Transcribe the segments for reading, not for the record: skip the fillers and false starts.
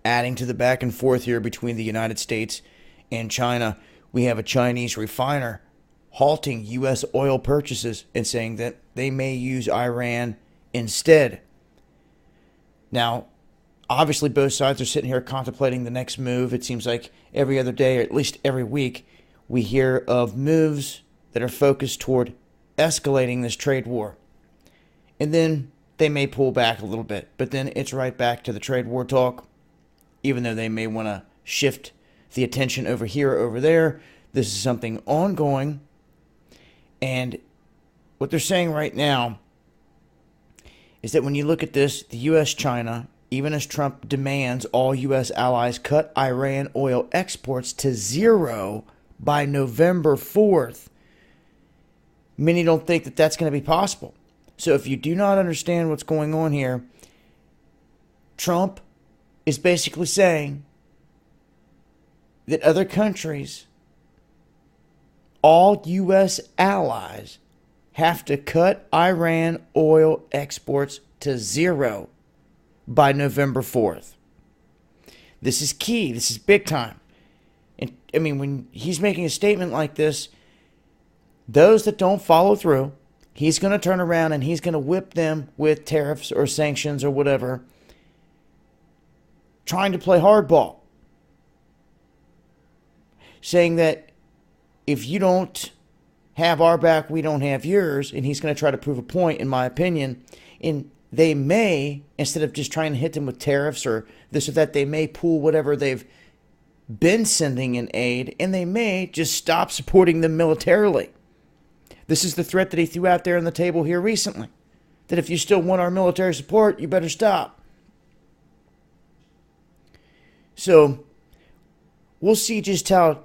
adding to the back and forth here between the United States and China, we have a Chinese refiner halting U.S. oil purchases and saying that they may use Iran instead. Now, obviously, both sides are sitting here contemplating the next move. It seems like every other day, or at least every week, we hear of moves that are focused toward escalating this trade war. And then they may pull back a little bit, but then it's right back to the trade war talk. Even though they may want to shift the attention over here or over there, this is something ongoing. And what they're saying right now is that when you look at this, the U.S., China, even as Trump demands all U.S. allies cut Iran oil exports to zero by November 4th, many don't think that that's going to be possible. So if you do not understand what's going on here, Trump is basically saying that other countries, all U.S. allies, have to cut Iran oil exports to zero by November 4th. This is key. This is big time. And I mean, when he's making a statement like this, those that don't follow through, he's going to turn around and he's going to whip them with tariffs or sanctions or whatever, trying to play hardball. Saying that if you don't have our back, we don't have yours. And he's going to try to prove a point, in my opinion. And they may, instead of just trying to hit them with tariffs or this or that, they may pull whatever they've been sending in aid, and they may just stop supporting them militarily. This is the threat that he threw out there on the table here recently. That if you still want our military support, you better stop. So, we'll see just how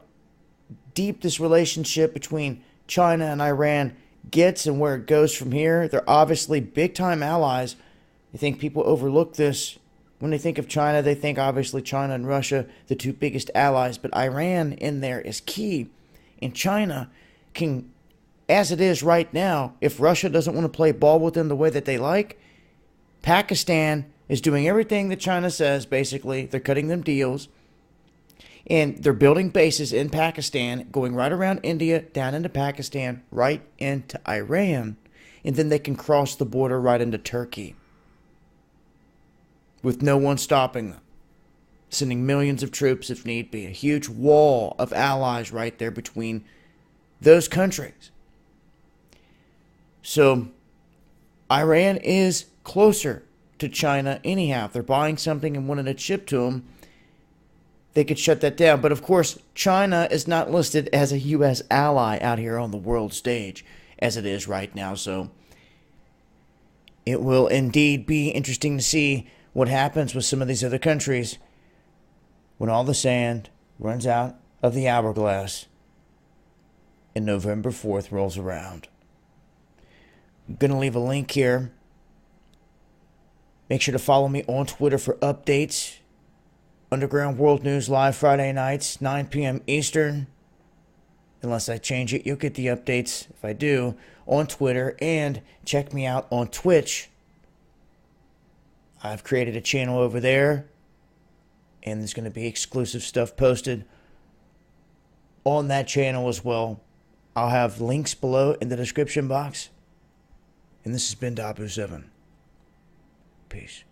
deep this relationship between China and Iran gets and where it goes from here. They're obviously big-time allies. I think people overlook this. When they think of China, they think obviously China and Russia, the two biggest allies. But Iran in there is key. And China can, as it is right now, if Russia doesn't want to play ball with them the way that they like, Pakistan is doing everything that China says, basically. They're cutting them deals. And they're building bases in Pakistan, going right around India, down into Pakistan, right into Iran. And then they can cross the border right into Turkey, with no one stopping them. Sending millions of troops if need be. A huge wall of allies right there between those countries. So, Iran is closer to China anyhow. If they're buying something and wanting it shipped to them, they could shut that down. But of course, China is not listed as a U.S. ally out here on the world stage as it is right now. So it will indeed be interesting to see what happens with some of these other countries when all the sand runs out of the hourglass and November 4th rolls around. I'm going to leave a link here. Make sure to follow me on Twitter for updates. Underground World News live Friday nights, 9 p.m. Eastern. Unless I change it, you'll get the updates, if I do, on Twitter. And check me out on Twitch. I've created a channel over there. And there's going to be exclusive stuff posted on that channel as well. I'll have links below in the description box. And this has been Dabu7. Peace.